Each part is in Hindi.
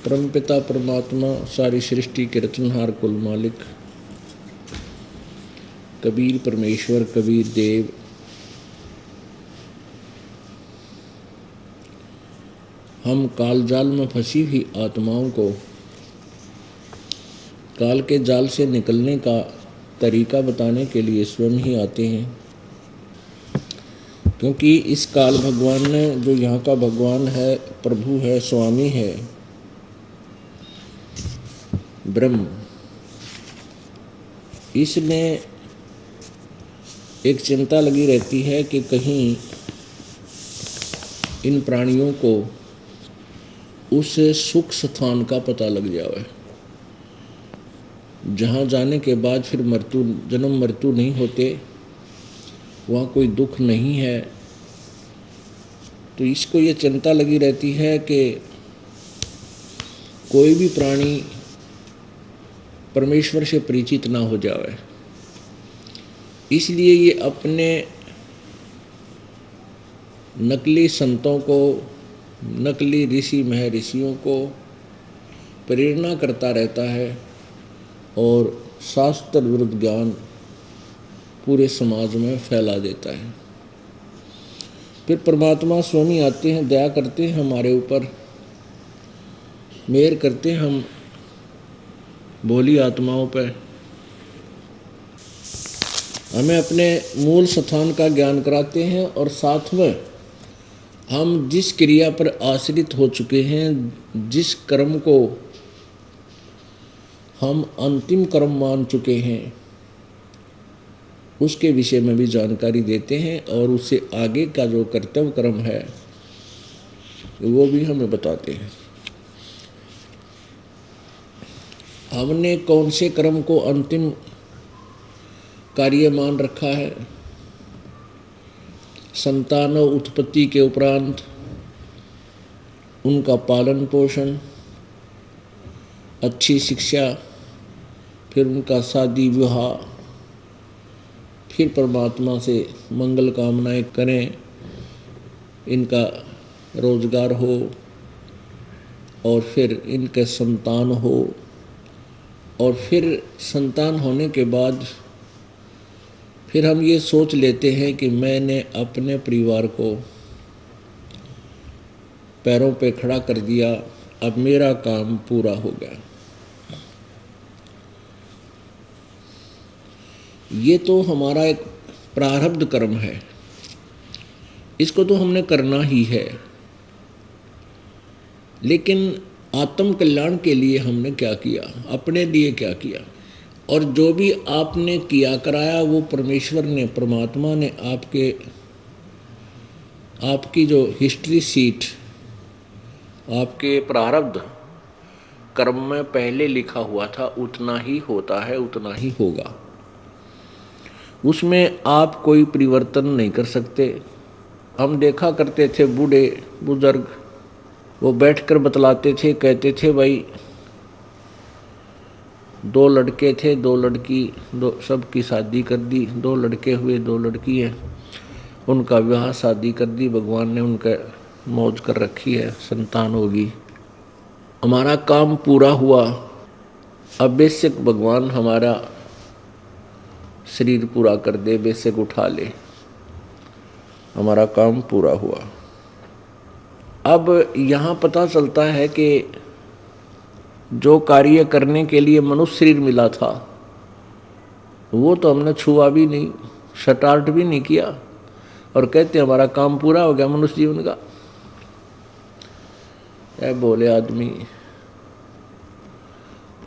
परमपिता परमात्मा सारी सृष्टि के रचनहार कुल मालिक कबीर परमेश्वर कबीर देव हम काल जाल में फंसी हुई आत्माओं को काल के जाल से निकलने का तरीका बताने के लिए स्वयं ही आते हैं, क्योंकि इस काल भगवान ने जो यहाँ का भगवान है, प्रभु है, स्वामी है, ब्रह्म, इसमें एक चिंता लगी रहती है कि कहीं इन प्राणियों को उस सुख स्थान का पता लग जाए जहाँ जाने के बाद फिर जन्म मृत्यु नहीं होते, वहाँ कोई दुख नहीं है। तो इसको ये चिंता लगी रहती है कि कोई भी प्राणी परमेश्वर से परिचित ना हो जाए, इसलिए ये अपने नकली संतों को, नकली ऋषि महर्षियों को प्रेरणा करता रहता है और शास्त्र विरुद्ध ज्ञान पूरे समाज में फैला देता है। फिर परमात्मा स्वामी आते हैं, दया करते हैं हमारे ऊपर, मेहर करते हैं हम भोली आत्माओं पर, हमें अपने मूल स्थान का ज्ञान कराते हैं और साथ में हम जिस क्रिया पर आश्रित हो चुके हैं, जिस कर्म को हम अंतिम कर्म मान चुके हैं, उसके विषय में भी जानकारी देते हैं और उससे आगे का जो कर्तव्य कर्म है वो भी हमें बताते हैं। हमने कौन से कर्म को अंतिम कार्य मान रखा है, संतान उत्पत्ति के उपरांत उनका पालन पोषण, अच्छी शिक्षा, फिर उनका शादी विवाह, फिर परमात्मा से मंगल कामनाएं करें, इनका रोजगार हो और फिर इनके संतान हो, और फिर संतान होने के बाद फिर हम ये सोच लेते हैं कि मैंने अपने परिवार को पैरों पे खड़ा कर दिया, अब मेरा काम पूरा हो गया। ये तो हमारा एक प्रारब्ध कर्म है, इसको तो हमने करना ही है, लेकिन आत्म कल्याण के लिए हमने क्या किया, अपने लिए क्या किया? और जो भी आपने किया कराया वो परमेश्वर ने, परमात्मा ने आपकी जो हिस्ट्री सीट, आपके प्रारब्ध कर्म में पहले लिखा हुआ था, उतना ही होता है, उतना ही होगा। उसमें आप कोई परिवर्तन नहीं कर सकते। हम देखा करते थे बूढ़े बुजुर्ग, वो बैठकर बतलाते थे, कहते थे भाई 2 लड़के थे, 2 लड़की, सबकी शादी कर दी, 2 लड़के हुए, 2 लड़की हैं, उनका विवाह शादी कर दी, भगवान ने उनका मौज कर रखी है, संतान होगी, हमारा काम पूरा हुआ। अब बेशक भगवान हमारा शरीर पूरा कर दे, बेशक उठा ले, हमारा काम पूरा हुआ। अब यहाँ पता चलता है कि जो कार्य करने के लिए मनुष्य शरीर मिला था वो तो हमने छुआ भी नहीं, स्टार्ट भी नहीं किया, और कहते हमारा काम पूरा हो गया मनुष्य जीवन का। ऐ बोले आदमी,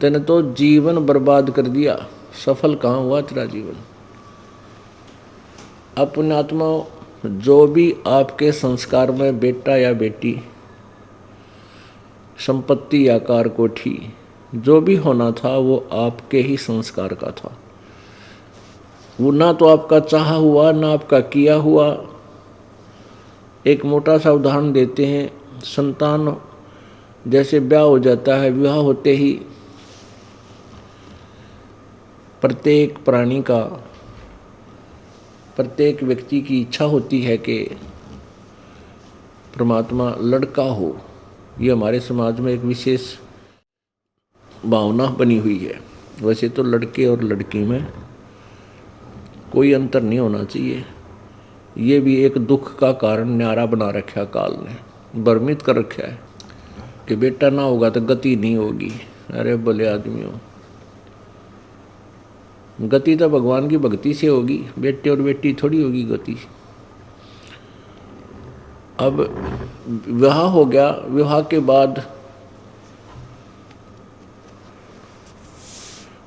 तेने तो जीवन बर्बाद कर दिया, सफल कहाँ हुआ तेरा जीवन। अपने आत्मा, जो भी आपके संस्कार में बेटा या बेटी, संपत्ति या कार कोठी, जो भी होना था वो आपके ही संस्कार का था, वो ना तो आपका चाहा हुआ ना आपका किया हुआ। एक मोटा सा उदाहरण देते हैं, संतान जैसे ब्याह हो जाता है, विवाह होते ही प्रत्येक प्राणी का, प्रत्येक व्यक्ति की इच्छा होती है कि परमात्मा लड़का हो, ये हमारे समाज में एक विशेष भावना बनी हुई है। वैसे तो लड़के और लड़की में कोई अंतर नहीं होना चाहिए। ये भी एक दुख का कारण न्यारा बना रखा काल ने, भ्रमित कर रखा है कि बेटा ना होगा तो गति नहीं होगी। अरे भले आदमियों, गति तो भगवान की भक्ति से होगी, बेटे और बेटी थोड़ी होगी गति। अब विवाह हो गया, विवाह के बाद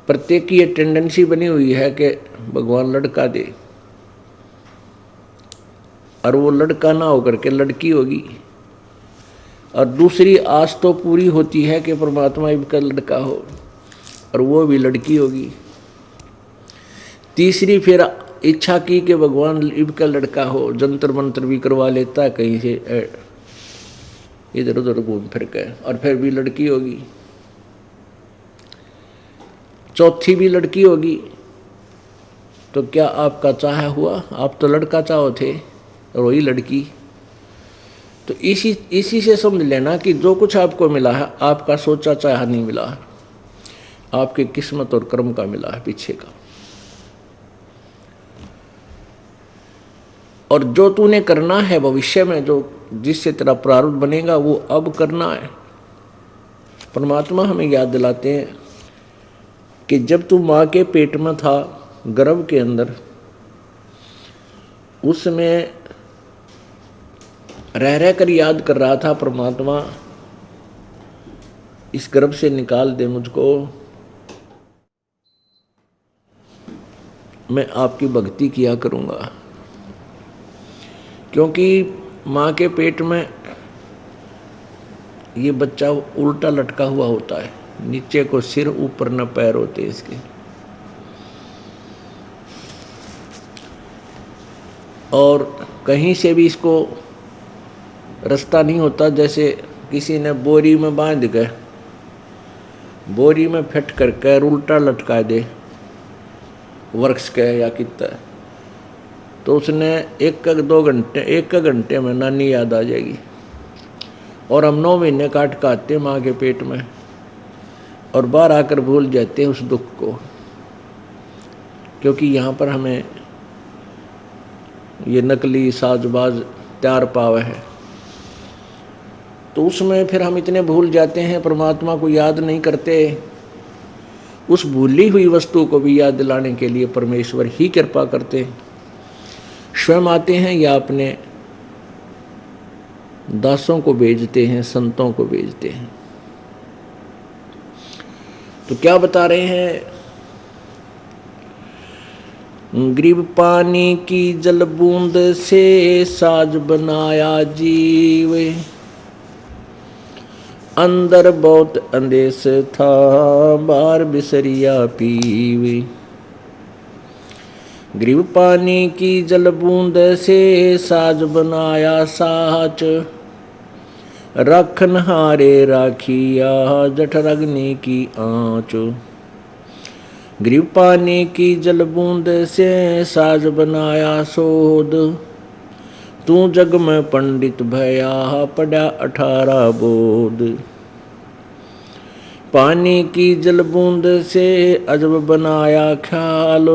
प्रत्येक की ये टेंडेंसी बनी हुई है कि भगवान लड़का दे, और वो लड़का ना होकर के लड़की होगी। और दूसरी आस तो पूरी होती है कि परमात्मा इनका लड़का हो, और वो भी लड़की होगी। तीसरी फिर इच्छा की कि भगवान इनका लड़का हो, जंतर मंत्र भी करवा लेता है कहीं से इधर उधर घूम फिर के, और फिर भी लड़की होगी। चौथी भी लड़की होगी। तो क्या आपका चाह हुआ? आप तो लड़का चाहो थे और वही लड़की। तो इसी से समझ लेना कि जो कुछ आपको मिला है आपका सोचा चाहा नहीं मिला है, आपकी किस्मत और कर्म का मिला है पीछे का। और जो तूने करना है भविष्य में, जो जिससे तेरा प्रारब्ध बनेगा वो अब करना है। परमात्मा हमें याद दिलाते हैं कि जब तू माँ के पेट में था, गर्भ के अंदर, उसमें रह कर याद कर रहा था, परमात्मा इस गर्भ से निकाल दे मुझको, मैं आपकी भक्ति किया करूँगा। क्योंकि माँ के पेट में ये बच्चा उल्टा लटका हुआ होता है, नीचे को सिर ऊपर न पैर होते इसके। और कहीं से भी इसको रास्ता नहीं होता, जैसे किसी ने बोरी में बांध के, बोरी में फिट करके उल्टा लटका दे वृक्ष के या कितना, तो उसने एक घंटे में नानी याद आ जाएगी। और हम 9 महीने काट के आते माँ के पेट में, और बाहर आकर भूल जाते हैं उस दुख को, क्योंकि यहाँ पर हमें ये नकली साजबाज तैयार पावा है। तो उसमें फिर हम इतने भूल जाते हैं, परमात्मा को याद नहीं करते। उस भूली हुई वस्तु को भी याद दिलाने के लिए परमेश्वर ही कृपा करते हैं, स्वयं आते हैं या अपने दासों को भेजते हैं, संतों को भेजते हैं। तो क्या बता रहे हैं? ग्रीव पानी की जल बूंद से साज बनाया जीव, अंदर बहुत अंदेश था बार बिसरिया पीवे। ग्रीव पानी की जल बूंद से साज बनाया साच, रखन हारे राखिया जठर अग्नि की आँच। ग्रीव पानी की जल बूंद से साज बनाया सोध, तू जग में पंडित भया पड़ा 18 बोध। पानी की जल बूंद से अजब बनाया ख्याल,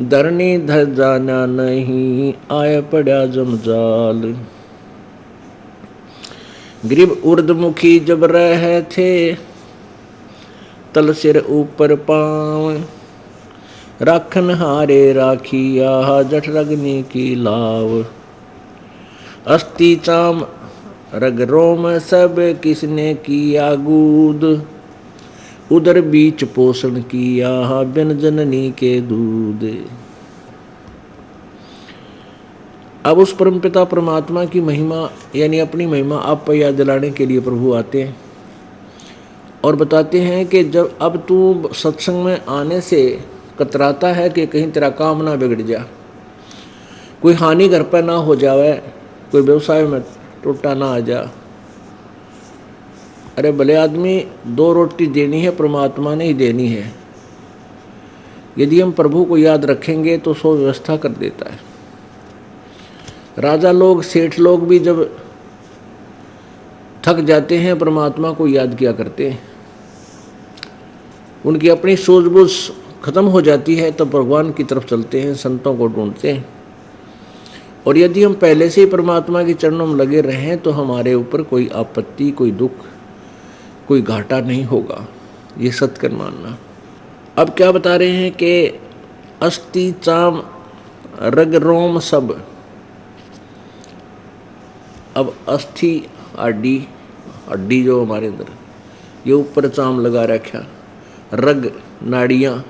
धरनी धर जाना नहीं आया पड़ा जमजाल। ग्रीव उर्दमुखी जब रहे थे, तल सिर ऊपर पाँव, राखन हारे राखिया जठर अग्नि की लाव। अस्थि चाम रग रोम सब किसने किया गूद, उधर बीच पोषण किया बिन जननी के दूध। अब उस परमपिता परमात्मा की महिमा यानी अपनी महिमा आप पर याद दिलाने के लिए प्रभु आते हैं और बताते हैं कि जब अब तू सत्संग में आने से कतराता है कि कहीं तेरा काम ना बिगड़ जा, कोई हानि घर पर ना हो जावे, कोई व्यवसाय में टूटा ना आ जा। अरे भले आदमी, 2 रोटी देनी है परमात्मा ने ही देनी है। यदि हम प्रभु को याद रखेंगे तो सो व्यवस्था कर देता है। राजा लोग, सेठ लोग भी जब थक जाते हैं परमात्मा को याद किया करते हैं, उनकी अपनी सूझबूझ खत्म हो जाती है तो भगवान की तरफ चलते हैं, संतों को ढूंढते हैं। और यदि हम पहले से ही परमात्मा के चरणों में लगे रहें तो हमारे ऊपर कोई आपत्ति, कोई दुख, कोई घाटा नहीं होगा। ये सत्कर्म मानना। अब क्या बता रहे हैं कि अस्थि चाम रग रोम सब। अब अस्थि हड्डी जो हमारे अंदर, ये ऊपर चाम लगा रखा, रग नाड़ियाँ,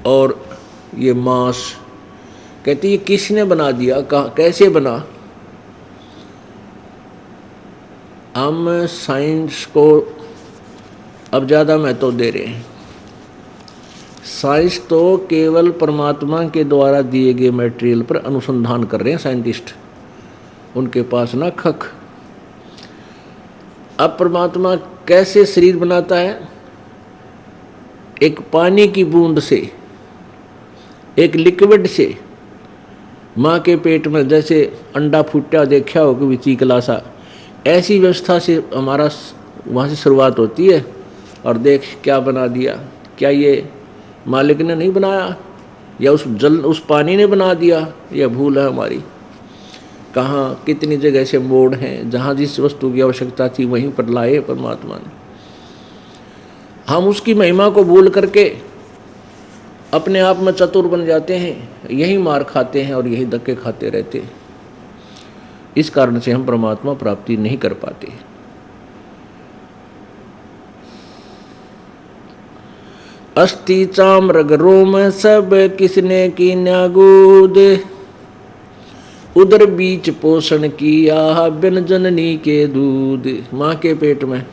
और ये मांस। कहती ये किसने बना दिया, कैसे बना। हम साइंस को अब ज़्यादा महत्व दे रहे हैं। साइंस तो केवल परमात्मा के द्वारा दिए गए मटेरियल पर अनुसंधान कर रहे हैं साइंटिस्ट, उनके पास ना खक। अब परमात्मा कैसे शरीर बनाता है, एक पानी की बूंद से, एक लिक्विड से। माँ के पेट में जैसे अंडा फूटा देखा हो कि चीकला सा, ऐसी व्यवस्था से हमारा वहाँ से शुरुआत होती है। और देख क्या बना दिया, क्या ये मालिक ने नहीं बनाया, या उस पानी ने बना दिया, या भूल है हमारी। कहाँ कितनी जगह से मोड़ हैं, जहाँ जिस वस्तु की आवश्यकता थी वहीं पर लाए परमात्मा ने। हम उसकी महिमा को भूल करके अपने आप में चतुर बन जाते हैं, यही मार खाते हैं और यही धक्के खाते रहते हैं। इस कारण से हम परमात्मा प्राप्ति नहीं कर पाते। अस्थि चाम रग रोम सब किसने की न्यागूद, उदर बीच पोषण किया बिन जननी के दूध। माँ के पेट में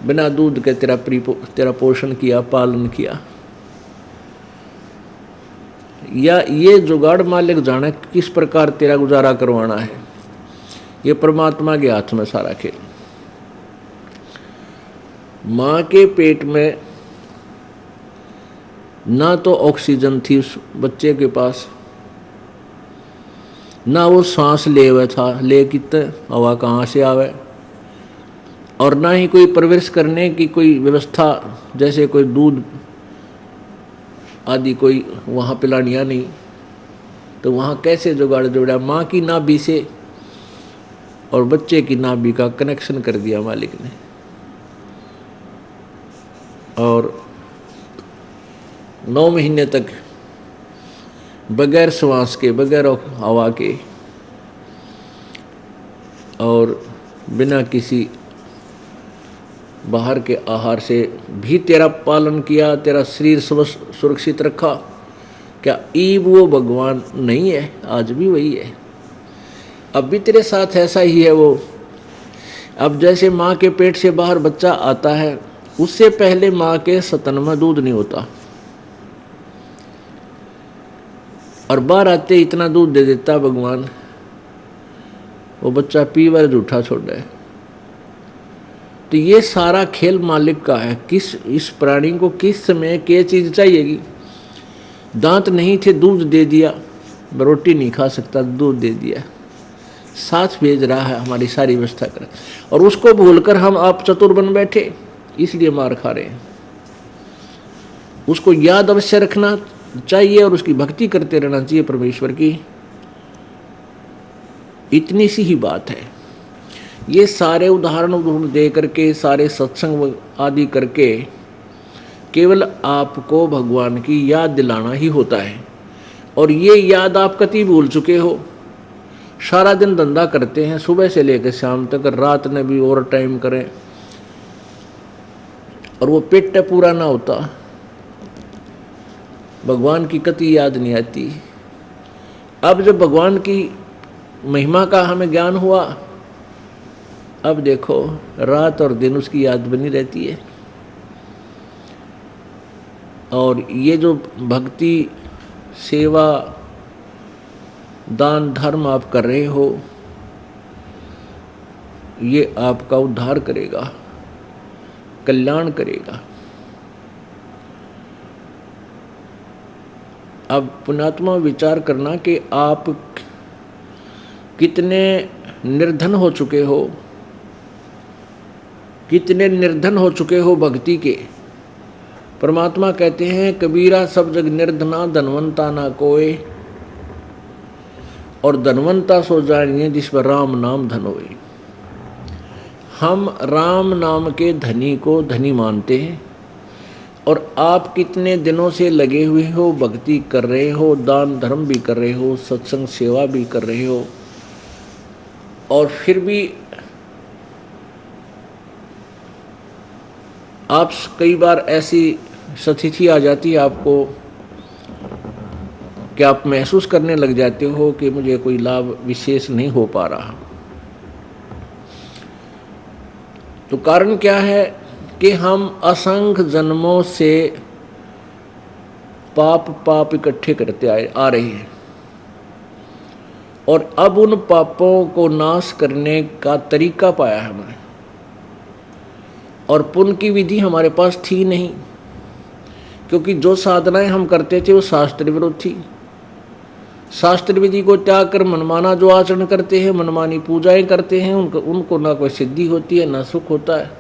बिना दूध के तेरा पोषण किया, पालन किया। या ये जुगाड़ मालिक जाने किस प्रकार तेरा गुजारा करवाना है। ये परमात्मा के हाथ में सारा खेल। माँ के पेट में ना तो ऑक्सीजन थी उस बच्चे के पास, ना वो सांस ले हुआ था, ले कितने हवा कहाँ से आवे, और ना ही कोई प्रवेश करने की कोई व्यवस्था, जैसे कोई दूध आदि कोई वहाँ पिलानिया नहीं। तो वहाँ कैसे जुगाड़ जोड़ा। माँ की नाभि से और बच्चे की नाभि का कनेक्शन कर दिया मालिक ने, और 9 महीने तक बगैर श्वास के, बगैर हवा के और बिना किसी बाहर के आहार से भी तेरा पालन किया, तेरा शरीर सुरक्षित रखा। क्या ईब वो भगवान नहीं है? आज भी वही है, अब भी तेरे साथ ऐसा ही है वो। अब जैसे माँ के पेट से बाहर बच्चा आता है, उससे पहले माँ के स्तन में दूध नहीं होता, और बाहर आते इतना दूध दे देता भगवान, वो बच्चा पीवर झूठा छोड़ है। तो ये सारा खेल मालिक का है। किस इस प्राणी को किस समय क्या चीज़ चाहिएगी। दांत नहीं थे, दूध दे दिया, रोटी नहीं खा सकता, दूध दे दिया, साथ भेज रहा है, हमारी सारी व्यवस्था कर, और उसको भूलकर हम आप चतुर बन बैठे, इसलिए मार खा रहे हैं। उसको याद अवश्य रखना चाहिए और उसकी भक्ति करते रहना चाहिए परमेश्वर की। इतनी सी ही बात है। ये सारे उदाहरण दे करके, सारे सत्संग आदि करके केवल आपको भगवान की याद दिलाना ही होता है। और ये याद आप कति भूल चुके हो। सारा दिन धंधा करते हैं, सुबह से लेकर शाम तक, रात में भी ओवर टाइम करें, और वो पेट पूरा ना होता, भगवान की कति याद नहीं आती। अब जब भगवान की महिमा का हमें ज्ञान हुआ, अब देखो रात और दिन उसकी याद बनी रहती है। और ये जो भक्ति, सेवा, दान धर्म आप कर रहे हो, ये आपका उद्धार करेगा, कल्याण करेगा। अब पुण्यात्मा विचार करना कि आप कितने निर्धन हो चुके हो, कितने निर्धन हो चुके हो भक्ति के। परमात्मा कहते हैं कबीरा सब जग निर्धना धनवंता ना कोय, और धनवंता सो जानिए जिस पर राम नाम धन होए। हम राम नाम के धनी को धनी मानते हैं, और आप कितने दिनों से लगे हुए हो, भक्ति कर रहे हो, दान धर्म भी कर रहे हो, सत्संग सेवा भी कर रहे हो, और फिर भी आप कई बार ऐसी स्थिति आ जाती है आपको कि आप महसूस करने लग जाते हो कि मुझे कोई लाभ विशेष नहीं हो पा रहा। तो कारण क्या है कि हम असंख्य जन्मों से पाप इकट्ठे करते आ रहे हैं, और अब उन पापों को नाश करने का तरीका पाया है हमने, और पुण्य की विधि हमारे पास थी नहीं, क्योंकि जो साधनाएं हम करते थे वो शास्त्र विरुद्ध थी। शास्त्र विधि को त्याग कर मनमाना जो आचरण करते हैं, मनमानी पूजाएं करते हैं, उनको ना कोई सिद्धि होती है, ना सुख होता है,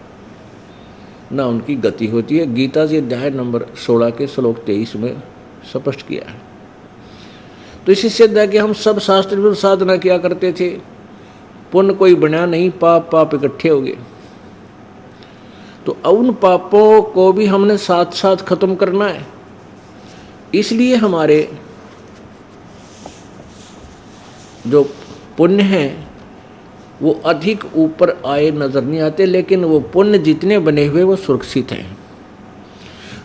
ना उनकी गति होती है। गीता जी अध्याय नंबर 16 के श्लोक 23 में स्पष्ट किया है। तो इसी सिद्ध है कि हम सब शास्त्र विरुद्ध साधना किया करते थे, पुण्य कोई बना नहीं, पाप इकट्ठे हो गए। तो उन पापों को भी हमने साथ साथ खत्म करना है। इसलिए हमारे जो पुण्य हैं वो अधिक ऊपर आए नजर नहीं आते, लेकिन वो पुण्य जितने बने हुए वो सुरक्षित हैं,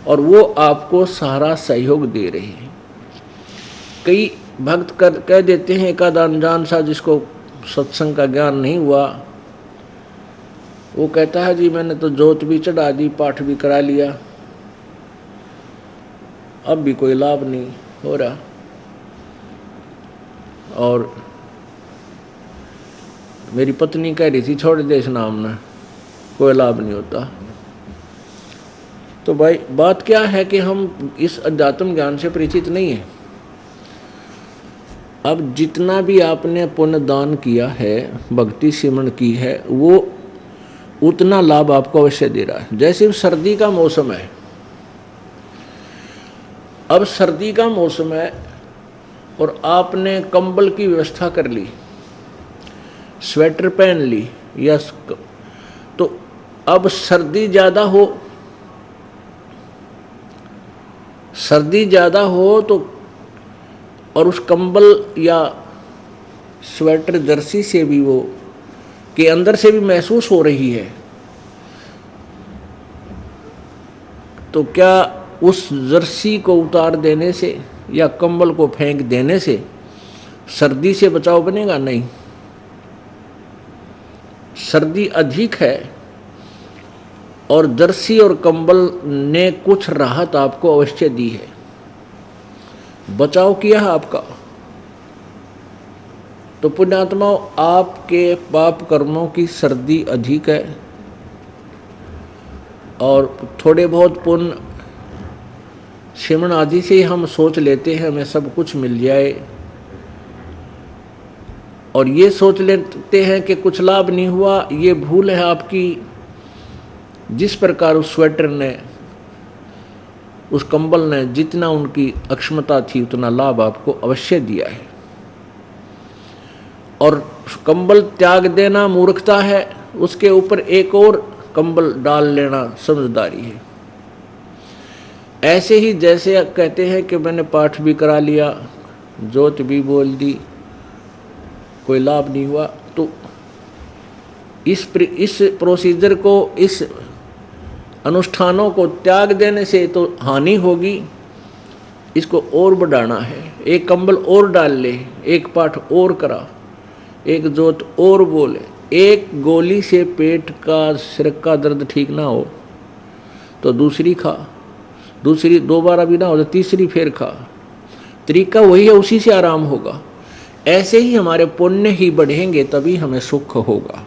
और वो आपको सारा सहयोग दे रहे हैं। कई भक्त कह देते हैं, एक आध अनजान सा जिसको सत्संग का ज्ञान नहीं हुआ, वो कहता है जी मैंने तो जोत भी चढ़ा दी, पाठ भी करा लिया, अब भी कोई लाभ नहीं हो रहा, और मेरी पत्नी कह रही थी छोड़ दे इस नाम में, कोई लाभ नहीं होता। तो भाई बात क्या है कि हम इस अध्यात्म ज्ञान से परिचित नहीं है। अब जितना भी आपने पुण्य दान किया है, भक्ति सिमरण की है, वो उतना लाभ आपको अवश्य दे रहा है। जैसे सर्दी का मौसम है, अब सर्दी का मौसम है और आपने कंबल की व्यवस्था कर ली, स्वेटर पहन ली, या तो अब सर्दी ज़्यादा हो तो और उस कंबल या स्वेटर जर्सी से भी वो के अंदर से भी महसूस हो रही है, तो क्या उस जर्सी को उतार देने से या कंबल को फेंक देने से सर्दी से बचाव बनेगा? नहीं। सर्दी अधिक है और जर्सी और कंबल ने कुछ राहत आपको अवश्य दी है, बचाव किया है आपका। तो पुण्यात्माओं, आपके पाप कर्मों की सर्दी अधिक है, और थोड़े बहुत पुण्य सिमरण आदि से हम सोच लेते हैं हमें सब कुछ मिल जाए, और ये सोच लेते हैं कि कुछ लाभ नहीं हुआ। ये भूल है आपकी। जिस प्रकार उस स्वेटर ने, उस कंबल ने जितना उनकी अक्षमता थी उतना लाभ आपको अवश्य दिया है, और कंबल त्याग देना मूर्खता है, उसके ऊपर एक और कंबल डाल लेना समझदारी है। ऐसे ही जैसे कहते हैं कि मैंने पाठ भी करा लिया, जोत भी बोल दी, कोई लाभ नहीं हुआ, तो इस प्रोसीजर को, इस अनुष्ठानों को त्याग देने से तो हानि होगी। इसको और बढ़ाना है, एक कंबल और डाल ले, एक पाठ और करा, एक जोत और बोले। एक गोली से पेट का, सिर का दर्द ठीक ना हो तो दूसरी खा, दूसरी दोबारा भी ना हो तो तीसरी फिर खा। तरीका वही है, उसी से आराम होगा। ऐसे ही हमारे पुण्य ही बढ़ेंगे, तभी हमें सुख होगा।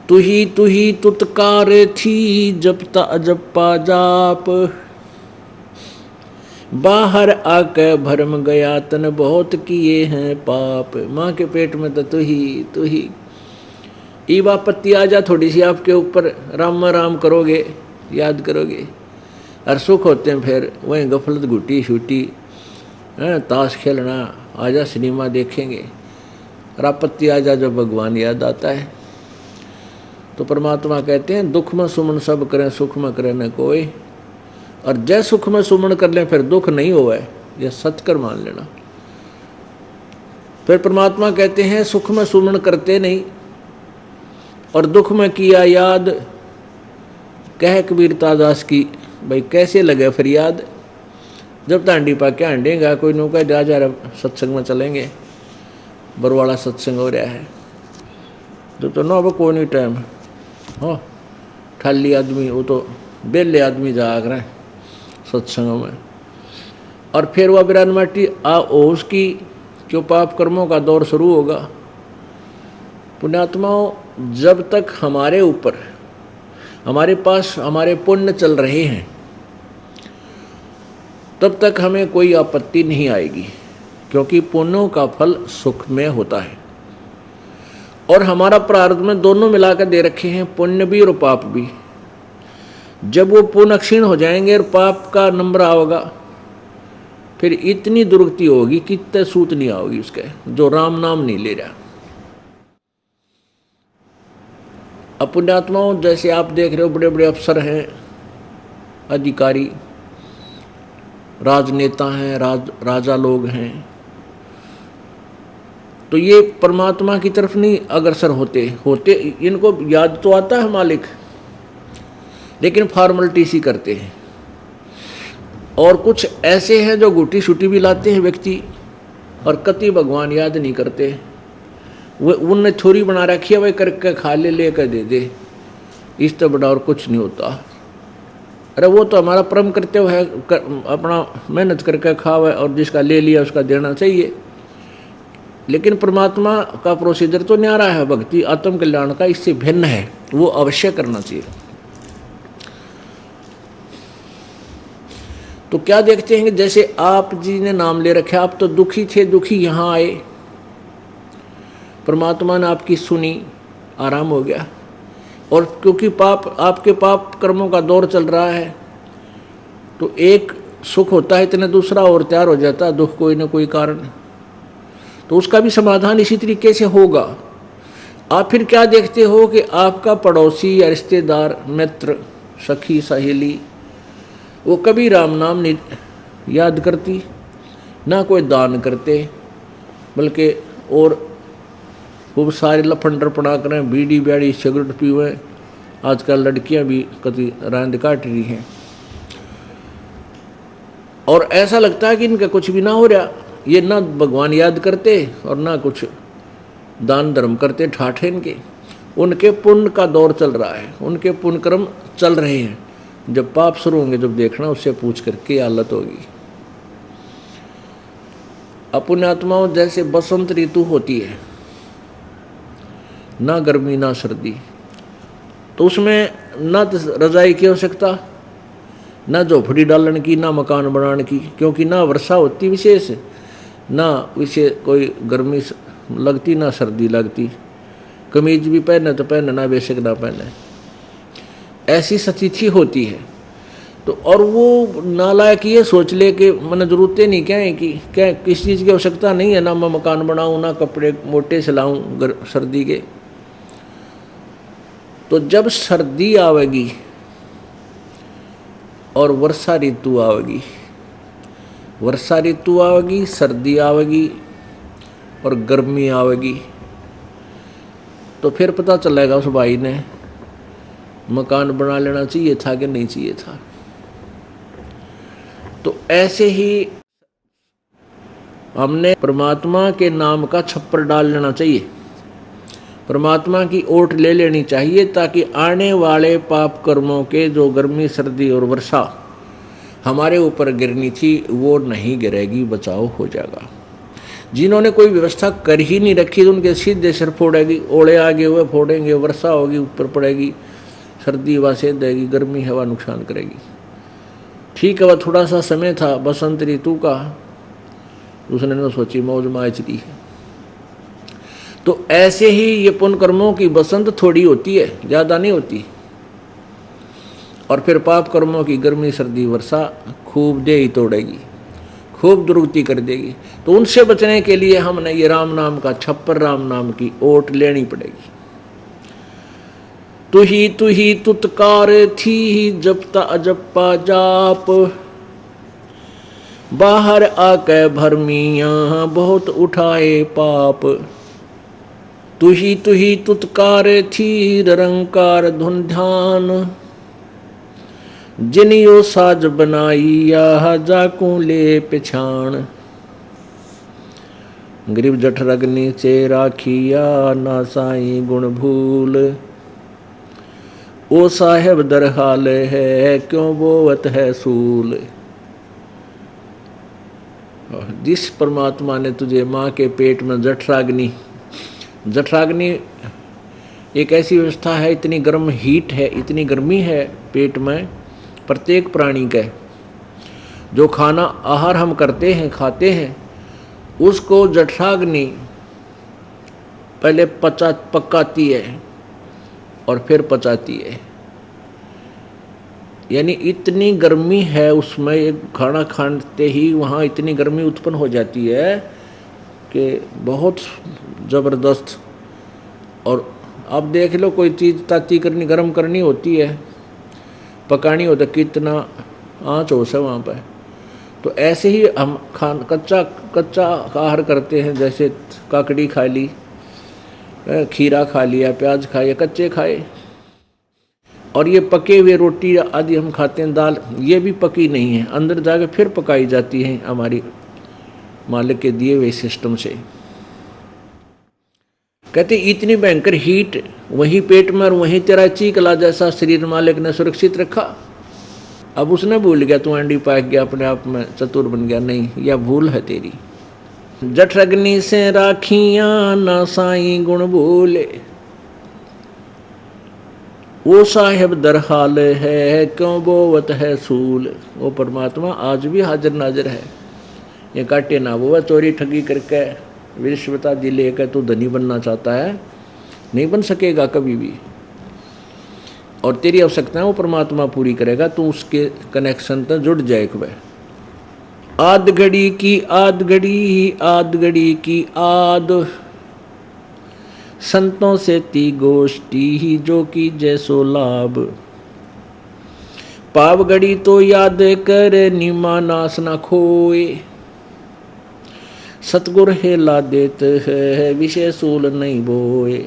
तू ही तुतकार थी जपता जपा जाप, बाहर आके भरम गया तन बहुत किए हैं पाप। माँ के पेट में तो तू ही ई वापत्ति आ जा थोड़ी सी आपके ऊपर, राम राम करोगे, याद करोगे, और सुख होते हैं फिर वहीं गफलत घुटी छूटी, ताश खेलना, आजा सिनेमा देखेंगे, रापत्ति आ जा जब भगवान याद आता है। तो परमात्मा कहते हैं दुख में सुमन सब करें, सुख में करें न कोई, और जय सुख में सुमन कर लें फिर दुख नहीं होवे, यह सत्कर मान लेना। फिर परमात्मा कहते हैं सुख में सुमन करते नहीं और दुख में किया याद, कह कबीरता दास की भाई कैसे लगे फरियाद। जब तांडी पा के हांडेगा कोई नौका जा रहा सत्संग में चलेंगे, बरवाड़ा सत्संग हो रहा है, जब तो ना कोई नहीं टाइम, हाँ ठाली आदमी, वो तो बेले आदमी जा रहे हैं सत्संगों में। और फिर वह बिरान माटी आ उसकी जो पाप कर्मों का दौर शुरू होगा। पुण्यात्माओं, जब तक हमारे ऊपर, हमारे पास हमारे पुण्य चल रहे हैं, तब तक हमें कोई आपत्ति नहीं आएगी, क्योंकि पुण्यों का फल सुख में होता है। और हमारा प्रारब्ध में दोनों मिलाकर दे रखे हैं, पुण्य भी और पाप भी। जब वो पुण्य क्षीण हो जाएंगे और पाप का नंबर आओगा, फिर इतनी दुर्गति होगी कि इतने सूत नहीं आओगी उसके, जो राम नाम नहीं ले रहा। अब पुण्यात्माओं, जैसे आप देख रहे हो बड़े बड़े अफसर हैं, अधिकारी, राजनेता हैं, राजा लोग हैं, तो ये परमात्मा की तरफ नहीं अग्रसर होते। इनको याद तो आता है मालिक, लेकिन फॉर्मेलिटी सी करते हैं। और कुछ ऐसे हैं जो गुटी छुटी भी लाते हैं व्यक्ति, और कति भगवान याद नहीं करते। वो उनने थोड़ी बना रखी है, वही करके खा ले कर दे दे, इस तो बड़ा और कुछ नहीं होता। अरे वो तो हमारा परम कर्तव्य है, अपना मेहनत करके खावे और जिसका ले लिया उसका देना चाहिए। लेकिन परमात्मा का प्रोसीजर तो न्यारा है, भक्ति आत्म कल्याण का इससे भिन्न है, वो अवश्य करना चाहिए। तो क्या देखते हैं कि जैसे आप जी ने नाम ले रखा, आप तो दुखी थे, दुखी यहाँ आए, परमात्मा ने आपकी सुनी, आराम हो गया। और क्योंकि आपके पाप कर्मों का दौर चल रहा है, तो एक सुख होता है इतना, दूसरा और तैयार हो जाता है दुख, कोई ना कोई कारण, तो उसका भी समाधान इसी तरीके से होगा। आप फिर क्या देखते हो कि आपका पड़ोसी या रिश्तेदार, मित्र, सखी, सहेली, वो कभी राम नाम नहीं याद करती, ना कोई दान करते, बल्कि और खूब सारे लफंडर पड़ा करें, बीड़ी ब्याड़ी सिगरेट पीवे। आजकल लड़कियां भी कति रांद काट रही हैं, और ऐसा लगता है कि इनका कुछ भी ना हो रहा, ये ना भगवान याद करते और ना कुछ दान धर्म करते, ठाठे इनके। उनके पुण्य का दौर चल रहा है, उनके पुण्य कर्म चल रहे हैं। जब पाप शुरू होंगे, जब देखना उससे पूछ करके हालत होगी। अपुण्यात्माओं, जैसे बसंत ऋतु होती है, ना गर्मी ना सर्दी, तो उसमें ना रजाई की आवश्यकता, ना झोपड़ी डालने की, ना मकान बनाने की, क्योंकि ना वर्षा होती विशेष, ना विशेष कोई गर्मी लगती, ना सर्दी लगती। कमीज भी पहने तो पहने, ना बेशक ना पहने, ऐसी स्थिति होती है। तो और वो नालायक ये सोच ले कि मैंने जरूरतें नहीं क्या है, कि क्या किस चीज़ की आवश्यकता नहीं है, ना मैं मकान बनाऊँ, ना कपड़े मोटे सिलाऊँ सर्दी के। तो जब सर्दी आवेगी और वर्षा ऋतु आवेगी, वर्षा ऋतु आवेगी, सर्दी आवेगी और गर्मी आवेगी, तो फिर पता चलेगा उस भाई ने मकान बना लेना चाहिए था कि नहीं चाहिए था। तो ऐसे ही हमने परमात्मा के नाम का छप्पर डाल लेना चाहिए, परमात्मा की ओट ले लेनी चाहिए, ताकि आने वाले पाप कर्मों के जो गर्मी, सर्दी और वर्षा हमारे ऊपर गिरनी थी वो नहीं गिरेगी, बचाव हो जाएगा। जिन्होंने कोई व्यवस्था कर ही नहीं रखी तो उनके सीधे सिर फोड़ेगी, ओले आगे हुए फोड़ेंगे, वर्षा होगी ऊपर पड़ेगी, सर्दी हवा से देगी, गर्मी हवा नुकसान करेगी। ठीक है, वह थोड़ा सा समय था बसंत ऋतु का, उसने न सोची मौज माच ली। तो ऐसे ही ये पुण्य कर्मों की बसंत थोड़ी होती है, ज़्यादा नहीं होती। और फिर पाप कर्मों की गर्मी सर्दी वर्षा खूब दे ही तोड़ेगी, खूब दुर्गति कर देगी। तो उनसे बचने के लिए हमने ये राम नाम का छप्पर, राम नाम की ओट लेनी पड़ेगी। तू ही तुतकार थी जपता अजप्पा जाप, बाहर आके भरमियाँ बहुत उठाए पाप। तू ही तुतकार थी निरंकार धुन ध्यान, जिनियो साज बनाई या जाकू ले पिछाण। गरीब जठरग्नि से राखिया ना साई गुण भूल, ओ साहेब दरहाल है क्यों बोवत है सूल। जिस परमात्मा ने तुझे माँ के पेट में जठराग्नि, जठराग्नि एक ऐसी व्यवस्था है, इतनी गर्म हीट है, इतनी गर्मी है पेट में प्रत्येक प्राणी का। जो खाना आहार हम करते हैं, खाते हैं, उसको जठराग्नि पहले पकाती है और फिर पचाती है। यानी इतनी गर्मी है उसमें, एक खाना खाते ही वहाँ इतनी गर्मी उत्पन्न हो जाती है कि बहुत ज़बरदस्त। और आप देख लो, कोई चीज़ ताती करनी, गर्म करनी होती है, पकानी होता, कितना आँच हो से वहाँ पर। तो ऐसे ही हम कच्चा आहार करते हैं, जैसे काकड़ी खा ली, खीरा खा लिया, प्याज खाए, कच्चे खाए। और ये पके हुए रोटी आदि हम खाते हैं, दाल, ये भी पकी नहीं है, अंदर जाके फिर पकाई जाती है हमारी मालिक के दिए हुए सिस्टम से। कहते इतनी भयंकर हीट वहीं पेट में और वहीं तेरा चीकला जैसा शरीर मालिक ने सुरक्षित रखा। अब उसने भूल गया, तू अंडी पाक गया, अपने आप में चतुर बन गया। नहीं, यह भूल है तेरी। जठरग्नि से राखियां ना साई गुण भूले, वो साहेब दरहाल है क्यों बोवत है सूल। वो परमात्मा आज भी हाजिर नाजिर है। ये काटे ना वो चोरी ठगी करके विश्वता दी लेकर तू धनी बनना चाहता है, नहीं बन सकेगा कभी भी। और तेरी आवश्यकताएं वो परमात्मा पूरी करेगा, तू उसके कनेक्शन तक जुड़ जाए। वह आद घड़ी की आद घड़ी, आद घड़ी की आद, संतों से ती गोष्ठी ही जो की जैसो लाभ। पाव घड़ी तो याद कर निमा नास ना खोए, सतगुर हेला देत है विषय सूल नहीं बोए।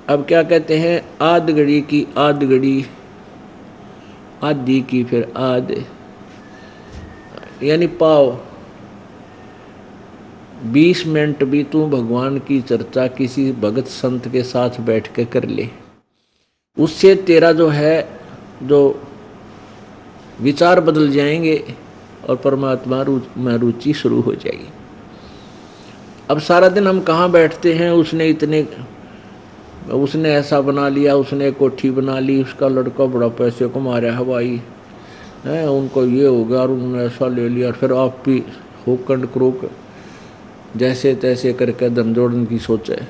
अब क्या कहते हैं, आध घड़ी की आध घड़ी, आधी की फिर आध, यानी पाव 20 मिनट भी तू भगवान की चर्चा किसी भगत संत के साथ बैठ के कर ले, उससे तेरा जो है जो विचार बदल जाएंगे और परमात्मा में रुचि शुरू हो जाएगी। अब सारा दिन हम कहाँ बैठते हैं, उसने ऐसा बना लिया, उसने कोठी बना ली, उसका लड़का बड़ा पैसे कमा रहा है भाई है, उनको ये हो गया और उन्होंने ऐसा ले लिया। फिर आप भी हो कंड क्रोक जैसे तैसे करके धन जोड़ने की सोच है।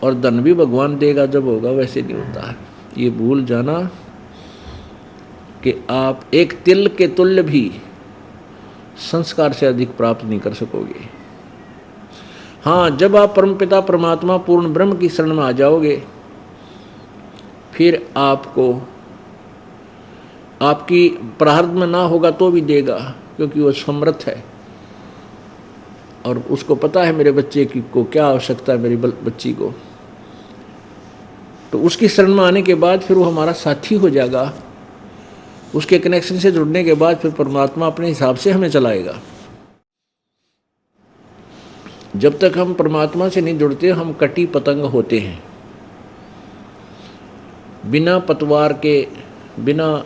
और धन भी भगवान देगा जब होगा, वैसे नहीं होता है। ये भूल जाना कि आप एक तिल के तुल्य भी संस्कार से अधिक प्राप्त नहीं कर सकोगे। हाँ, जब आप परमपिता परमात्मा पूर्ण ब्रह्म की शरण में आ जाओगे, फिर आपको आपकी प्रारब्ध में ना होगा तो भी देगा, क्योंकि वो समर्थ है और उसको पता है मेरे बच्चे को क्या आवश्यकता है, मेरी बच्ची को। तो उसकी शरण में आने के बाद फिर वो हमारा साथी हो जाएगा। उसके कनेक्शन से जुड़ने के बाद फिर परमात्मा अपने हिसाब से हमें चलाएगा। जब तक हम परमात्मा से नहीं जुड़ते, हम कटी पतंग होते हैं। बिना पतवार के, बिना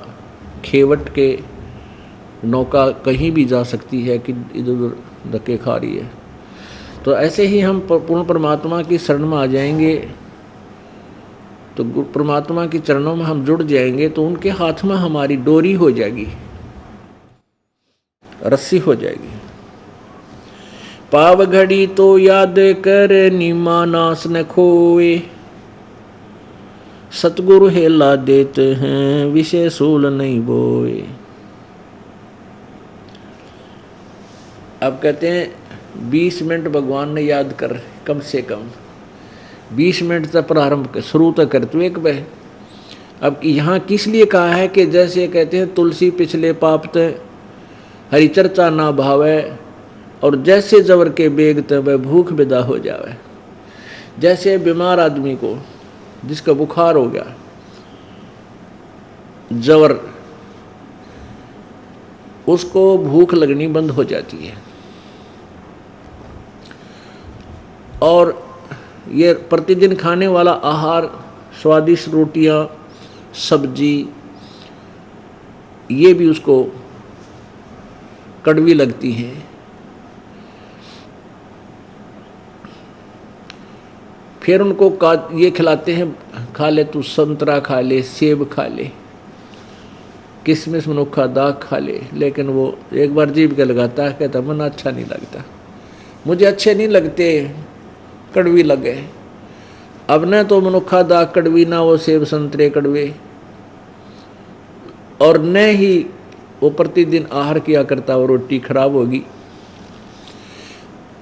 खेवट के नौका कहीं भी जा सकती है कि इधर उधर धक्के खा रही है। तो ऐसे ही हम पूर्ण परमात्मा की शरण में आ जाएंगे तो परमात्मा के चरणों में हम जुड़ जाएंगे तो उनके हाथ में हमारी डोरी हो जाएगी, रस्सी हो जाएगी। पाव घड़ी तो याद कर नीमा नास न खोए, सतगुरु हेला देते हैं विषय सूल नहीं बोए। अब कहते हैं 20 मिनट भगवान ने याद कर, कम से कम 20 मिनट तक प्रारंभ शुरू तक करते एक बह। अब यहाँ किस लिए कहा है कि जैसे कहते हैं तुलसी पिछले पाप ते हरि चर्चा ना भावे, और जैसे जवर के बेग ते वह भूख विदा हो जावे। जैसे बीमार आदमी को जिसका बुखार हो गया, जवर, उसको भूख लगनी बंद हो जाती है। और ये प्रतिदिन खाने वाला आहार, स्वादिष्ट रोटियां, सब्जी, ये भी उसको कड़वी लगती हैं। फिर उनको ये खिलाते हैं, खा ले तू संतरा खा ले, सेब खा ले, किशमिश मनुखा दाग खा ले। लेकिन वो एक बार जीभ के लगाता है, कहता मन अच्छा नहीं लगता, मुझे अच्छे नहीं लगते, कड़वी लगे। अब न तो मनुखा दाग कड़वी, ना वो सेब संतरे कड़वे, और न ही वो प्रतिदिन आहार किया करता, वो रोटी खराब होगी।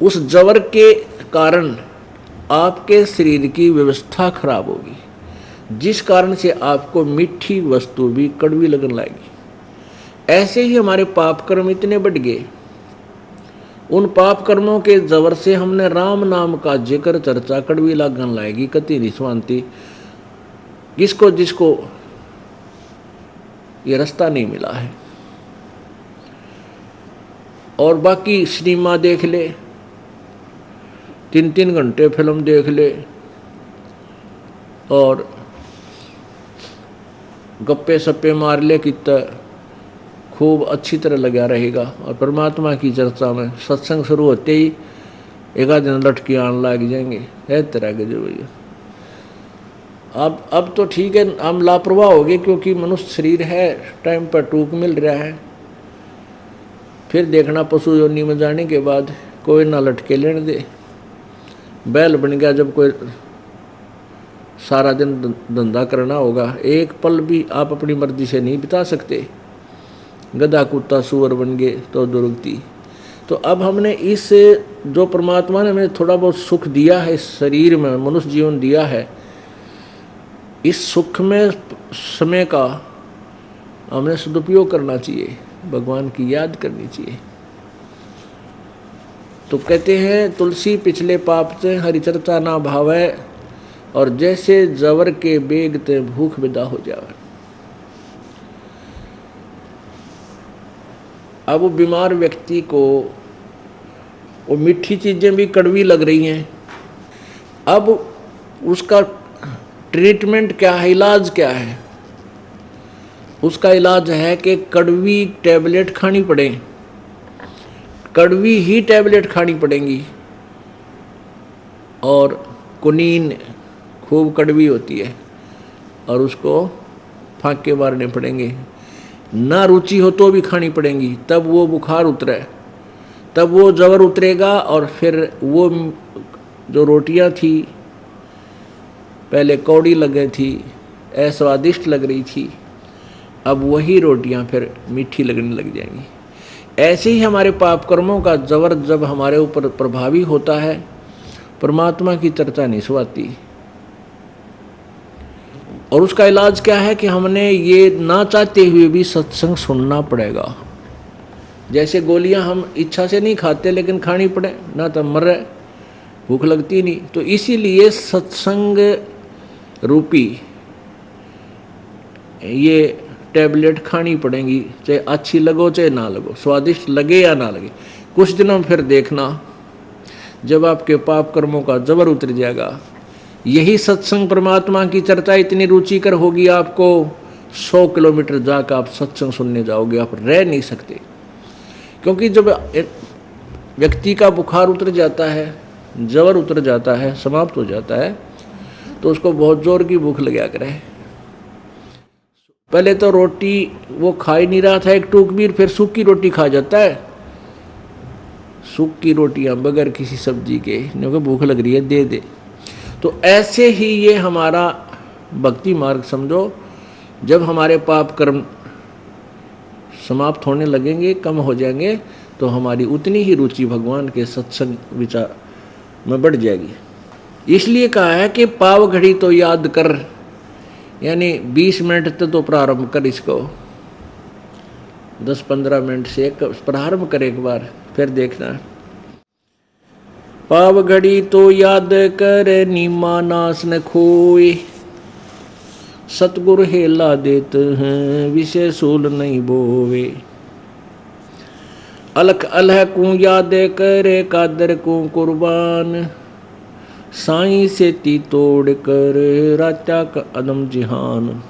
उस जवर के कारण आपके शरीर की व्यवस्था खराब होगी, जिस कारण से आपको मीठी वस्तु भी कड़वी लगने लगेगी। ऐसे ही हमारे पाप कर्म इतने बढ़ गए, उन पाप कर्मों के जवर से हमने राम नाम का जिक्र चर्चा कड़वी लगन लाएगी, कति निस्वांति। जिसको जिसको ये रास्ता नहीं मिला है, और बाकी सिनेमा देख ले, 3-3 घंटे फिल्म देख ले, और गप्पे सप्पे मार ले, कितना खूब अच्छी तरह लगा रहेगा। और परमात्मा की चर्चा में सत्संग शुरू होते ही एक आध दिन लटके आने लग जाएंगे, है तरह के जो भैया। अब तो ठीक है, हम लापरवाह हो गए, क्योंकि मनुष्य शरीर है, टाइम पर टूक मिल रहा है। फिर देखना पशु योनि में जाने के बाद कोई ना लटके लेने दे, बैल बन गया। जब कोई सारा दिन धंधा करना होगा, एक पल भी आप अपनी मर्जी से नहीं बिता सकते। गधा कुत्ता सूअर बन गए तो दुर्गति। तो अब हमने इस जो परमात्मा ने हमें थोड़ा बहुत सुख दिया है, इस शरीर में मनुष्य जीवन दिया है, इस सुख में समय का हमने सदुपयोग करना चाहिए, भगवान की याद करनी चाहिए। तो कहते हैं तुलसी पिछले पाप से हरि चर्चा ना भावे, और जैसे जवर के बेग ते भूख विदा हो जावे। अब वो बीमार व्यक्ति को वो मीठी चीजें भी कड़वी लग रही हैं। अब उसका ट्रीटमेंट क्या है, इलाज क्या है? उसका इलाज है कि कड़वी टैबलेट खानी पड़े, कड़वी ही टैबलेट खानी पड़ेंगी। और कुनीन खूब कड़वी होती है, और उसको फाँके मारने पड़ेंगे। ना रुचि हो तो भी खानी पड़ेंगी, तब वो बुखार उतरे, तब वो जवर उतरेगा। और फिर वो जो रोटियां थी पहले कौड़ी लग गई थी, अस्वादिष्ट लग रही थी, अब वही रोटियां फिर मीठी लगने लग जाएंगी। ऐसे ही हमारे पाप कर्मों का जबर जब हमारे ऊपर प्रभावी होता है, परमात्मा की चर्चा नहीं सुहाती। और उसका इलाज क्या है कि हमने ये ना चाहते हुए भी सत्संग सुनना पड़ेगा। जैसे गोलियां हम इच्छा से नहीं खाते, लेकिन खानी पड़े, ना तो मर रहे, भूख लगती नहीं। तो इसीलिए सत्संग रूपी ये टैबलेट खानी पड़ेंगी, चाहे अच्छी लगो चाहे ना लगो, स्वादिष्ट लगे या ना लगे। कुछ दिनों फिर देखना, जब आपके पाप कर्मों का जबर उतर जाएगा, यही सत्संग परमात्मा की चर्चा इतनी रुचिकर होगी, आपको 100 किलोमीटर जाकर आप सत्संग सुनने जाओगे, आप रह नहीं सकते। क्योंकि जब व्यक्ति का बुखार उतर जाता है, जबर उतर जाता है, समाप्त हो जाता है, तो उसको बहुत जोर की भूख लगा करे। पहले तो रोटी वो खा ही नहीं रहा था एक टूक भी, फिर सूखी रोटी खा जाता है, सूखी रोटियां बगैर किसी सब्जी के, क्योंकि भूख लग रही है दे दे। तो ऐसे ही ये हमारा भक्ति मार्ग समझो, जब हमारे पाप कर्म समाप्त होने लगेंगे, कम हो जाएंगे, तो हमारी उतनी ही रुचि भगवान के सत्संग विचार में बढ़ जाएगी। इसलिए कहा है कि पाव घड़ी तो याद कर, यानी 20 मिनट तक तो प्रारंभ कर, इसको 10-15 मिनट से एक प्रारंभ कर एक बार, फिर देखना। पाव घड़ी तो याद कर नीमा नास न खोए, सतगुरु हेला देते हैं विषय सूल नहीं बोवे। अलख अलह को याद करे कादर को कुर्बान, साईं से ती तोड़ कर राजा का अदम जिहान।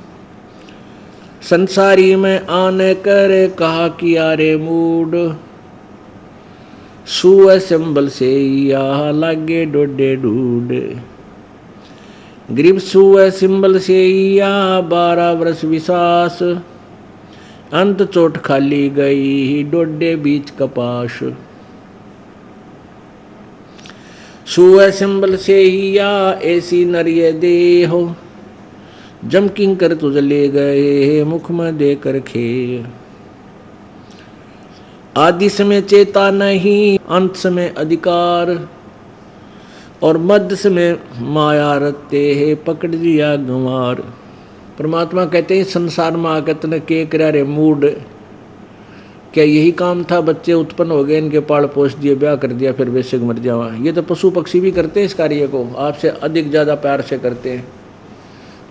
संसारी में आने करे कहा कि यारे मूड, सुअ संबल से या लागे डोडे ढूड। गरीब सुअ सिंबल से या 12 वर्ष विश्वास, अंत चोट खाली गई डोडे बीच कपाश। सुअ सिंबल से ही या ऐसी नरिय दे हो, जम किंकर तुझ ले गए मुख में देकर खे। आदि समय चेता नहीं अंत समय अधिकार, और मध्य समय माया रते है पकड़ दिया गंवार। परमात्मा कहते हैं संसार में आकर तने के करारे मूड, क्या यही काम था? बच्चे उत्पन्न हो गए, इनके पाल पोष दिए, ब्याह कर दिया, फिर बेशक मर जावा। ये तो पशु पक्षी भी करते हैं इस कार्य को, आपसे अधिक ज़्यादा प्यार से करते हैं।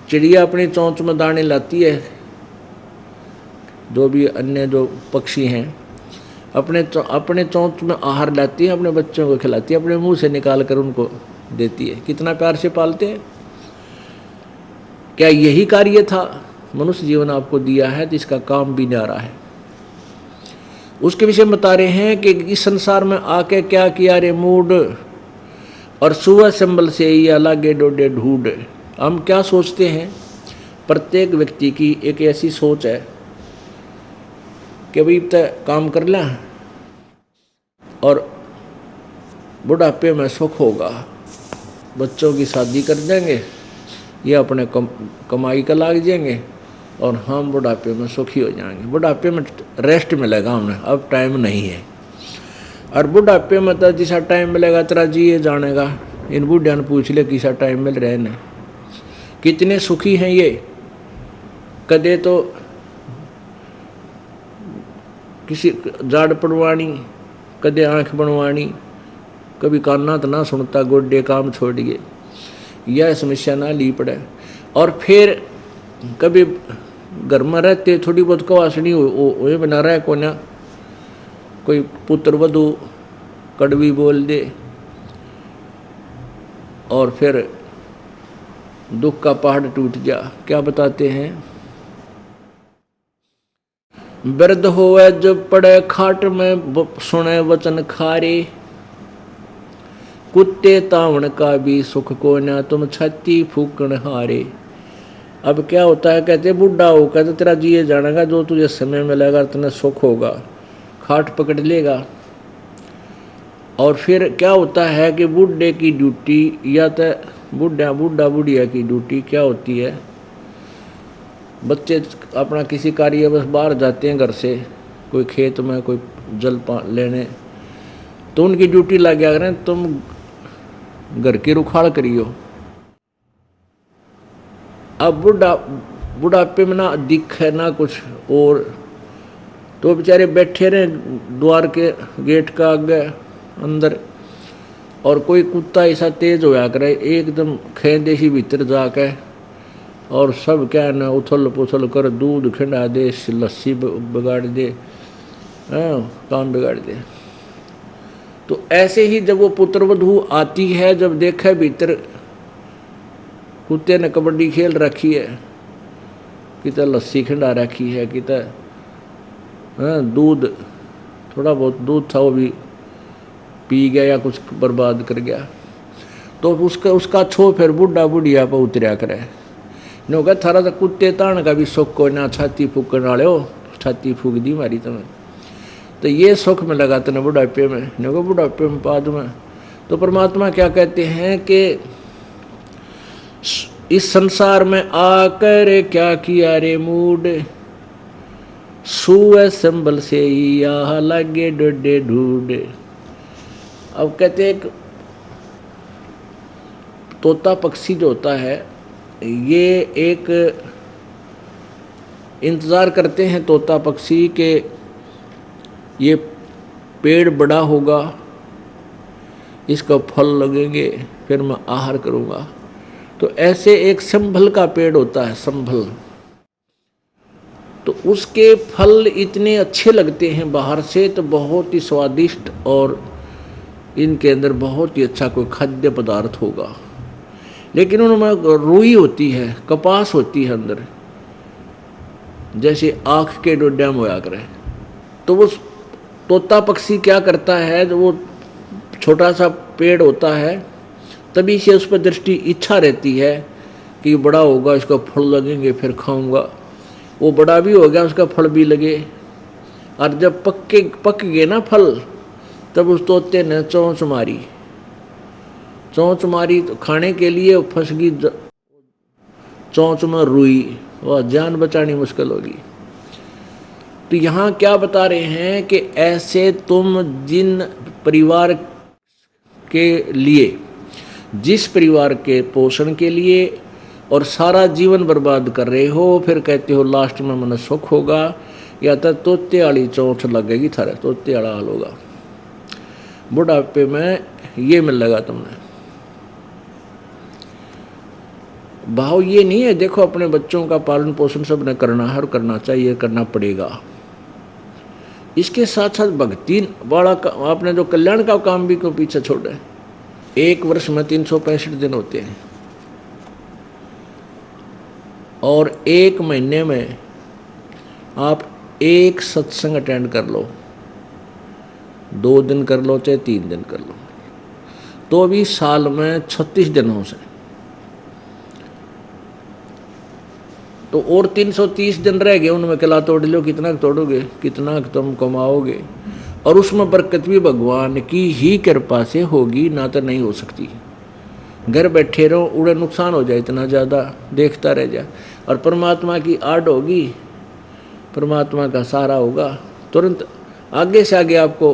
चिड़िया अपनी चोंच में दाने लाती है, जो भी अन्य जो पक्षी हैं अपने चोंच में आहार लाती है, अपने बच्चों को खिलाती है, अपने मुंह से निकाल कर उनको देती है। कितना प्यार से पालते हैं। क्या यही कार्य था? मनुष्य जीवन आपको दिया है, जिसका काम भी न्यारा है। उसके विषय में बता रहे हैं कि इस संसार में आके क्या किया रे मूड, और सुअ संबल से या लागे डोडे ढूंढ। हम क्या सोचते हैं? प्रत्येक व्यक्ति की एक ऐसी सोच है कि भाई तक काम कर लें और बुढ़ापे में सुख होगा, बच्चों की शादी कर देंगे, ये अपने कमाई का लाग जाएंगे और हम बुढ़ापे में सुखी हो जाएंगे। बुढ़ापे में रेस्ट मिलेगा हमें, अब टाइम नहीं है। और बुढ़ापे में तो जिसा टाइम मिलेगा तेरा जिए जानेगा। इन बूढ़िया ने पूछ ले किसा टाइम मिल रहे हैं, कितने सुखी हैं ये। कदे तो किसी जाड़ पड़वानी, कदे आँख बनवानी, कभी कान्ना तो ना सुनता, गोडे काम छोड़ दिए, यह समस्या ना ली पड़े। और फिर कभी घर में रहते थोड़ी बहुत कवासनी हो बना रहा है कोना, कोई पुत्र वधु कड़वी बोल दे और फिर दुख का पहाड़ टूट जा। क्या बताते हैं? वृद्ध होवे जब पड़े खाट में, सुने वचन खारे, कुत्ते तावण का भी सुख को न, तुम छाती फूकण हारे। अब क्या होता है? कहते बुढ़ा होगा तो तेरा जिए जानेगा, जो तुझे समय मिलेगा तुम्हें सुख होगा, खाट पकड़ लेगा। और फिर क्या होता है कि बूढ़े की ड्यूटी, या तो बूढ़ा बुढ़िया की ड्यूटी क्या होती है? बच्चे अपना किसी कार्य बस बाहर जाते हैं घर से, कोई खेत में कोई जल लेने, तो उनकी ड्यूटी लग गया करें तुम घर की रुखाड़ करियो। अब बुढ़ापे में ना दिख है ना कुछ और, तो बेचारे बैठे रहे द्वार के गेट का आगे अंदर, और कोई कुत्ता ऐसा तेज होया करे एकदम खेंदे ही भीतर जाके, और सब क्या है ना उथल पुथल कर दूध खिंडा दे, लस्सी बिगाड़ दे, काम बिगाड़ दे। तो ऐसे ही जब वो पुत्रवधू आती है, जब देखा भीतर कुत्ते ने कबड्डी खेल रखी है, कितना लस्सी खिंडा रखी है, कितना दूध, थोड़ा बहुत दूध था वो भी पी गया या कुछ बर्बाद कर गया, तो उसका छो फिर बुढ़ा बुढ़िया पर उतरिया करे। नो कह थारा तो कुत्ते ताण का भी सुख को ना, छाती फूकने वाले हो, छाती फूक दी मारी तुम्हें, तो ये सुख में लगा तेने बुढ़ापे में, नो कह बुढ़ापे में बाद में। तो परमात्मा क्या कहते हैं कि इस संसार में आकर क्या किया रे मूड, सुए संबल से यहाँ लगे डोडे ढूंढ। अब कहते एक तोता पक्षी जो होता है, ये एक इंतज़ार करते हैं तोता पक्षी के ये पेड़ बड़ा होगा, इसका फल लगेंगे, फिर मैं आहार करूँगा। तो ऐसे एक संभल का पेड़ होता है, संभल, तो उसके फल इतने अच्छे लगते हैं बाहर से, तो बहुत ही स्वादिष्ट, और इनके अंदर बहुत ही अच्छा कोई खाद्य पदार्थ होगा। लेकिन उनमें रुई होती है, कपास होती है अंदर, जैसे आँख के डोड्या में होया करे। तो वो तोता पक्षी क्या करता है, जो वो छोटा सा पेड़ होता है, तभी से उस पर दृष्टि इच्छा रहती है कि बड़ा होगा, इसका फल लगेंगे, फिर खाऊंगा। वो बड़ा भी हो गया, उसका फल भी लगे, और जब पक गए ना फल, तब उस तोते ने चोंच मारी, तो खाने के लिए फंस गई चोंच में रुई, वह जान बचानी मुश्किल होगी। तो यहाँ क्या बता रहे हैं कि ऐसे तुम जिन परिवार के लिए, जिस परिवार के पोषण के लिए और सारा जीवन बर्बाद कर रहे हो, फिर कहते हो लास्ट में मन सुख होगा, या तो तोते वाली चोंच लगेगी, थारा तोते वाला हाल होगा, बुढ़ापे में ये मिल लगा तुमने। भाव ये नहीं है, देखो अपने बच्चों का पालन पोषण सब ने करना है और करना चाहिए, करना पड़ेगा। इसके साथ साथ भक्ति वाला आपने जो कल्याण का काम भी क्यों पीछे छोड़े। एक वर्ष में 365 दिन होते हैं, और एक महीने में आप एक सत्संग अटेंड कर लो, 2 दिन कर लो चाहे 3 दिन कर लो, तो भी साल में 36 दिन हो से, तो और 330 दिन रह गए, उनमें किला तोड़ लो, कितना तोड़ोगे, कितना तुम कमाओगे, और उसमें बरकत भी भगवान की ही कृपा से होगी, ना तो नहीं हो सकती। घर बैठे रहो, उड़े नुकसान हो जाए इतना ज़्यादा, देखता रह जा, और परमात्मा की आड़ होगी, परमात्मा का सहारा होगा, तुरंत आगे से आगे आपको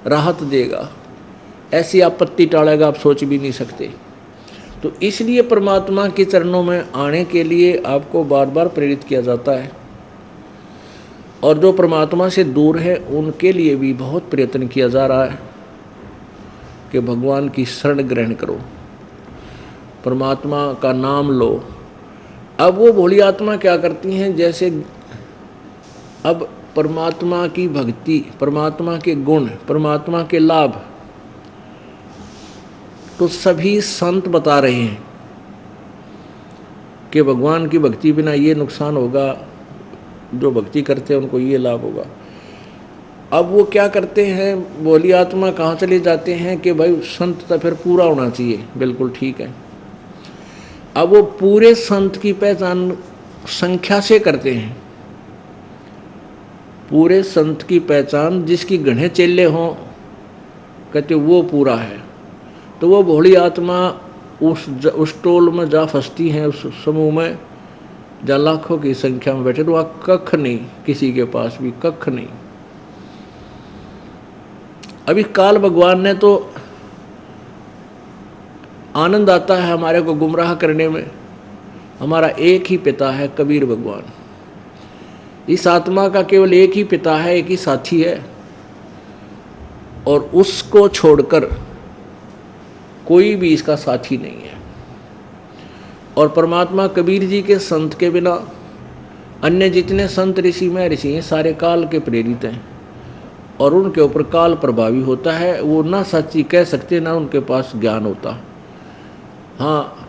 राहत देगा, ऐसी आपत्ति टालेगा आप सोच भी नहीं सकते। तो इसलिए परमात्मा के चरणों में आने के लिए आपको बार बार प्रेरित किया जाता है, और जो परमात्मा से दूर है उनके लिए भी बहुत प्रयत्न किया जा रहा है कि भगवान की शरण ग्रहण करो, परमात्मा का नाम लो। अब वो भोली आत्मा क्या करती हैं, जैसे अब परमात्मा की भक्ति, परमात्मा के गुण, परमात्मा के लाभ तो सभी संत बता रहे हैं कि भगवान की भक्ति बिना ये नुकसान होगा, जो भक्ति करते हैं उनको ये लाभ होगा। अब वो क्या करते हैं, बोली आत्मा कहाँ चले जाते हैं कि भाई संत तो फिर पूरा होना चाहिए, बिल्कुल ठीक है। अब वो पूरे संत की पहचान संख्या से करते हैं, पूरे संत की पहचान जिसकी घने चेले हों, कहते वो पूरा है। तो वो भोली आत्मा उस टोल में जा फंसती हैं, उस समूह में जहाँ लाखों की संख्या में बैठे, तो वहाँ कख नहीं, किसी के पास भी कख नहीं। अभी काल भगवान ने तो आनंद आता है हमारे को गुमराह करने में, हमारा एक ही पिता है कबीर भगवान। इस आत्मा का केवल एक ही पिता है, एक ही साथी है, और उसको छोड़कर कोई भी इसका साथी नहीं है। और परमात्मा कबीर जी के संत के बिना अन्य जितने संत ऋषि में ऋषि हैं सारे काल के प्रेरित हैं, और उनके ऊपर काल प्रभावी होता है। वो ना सच्ची कह सकते, ना उनके पास ज्ञान होता। हाँ,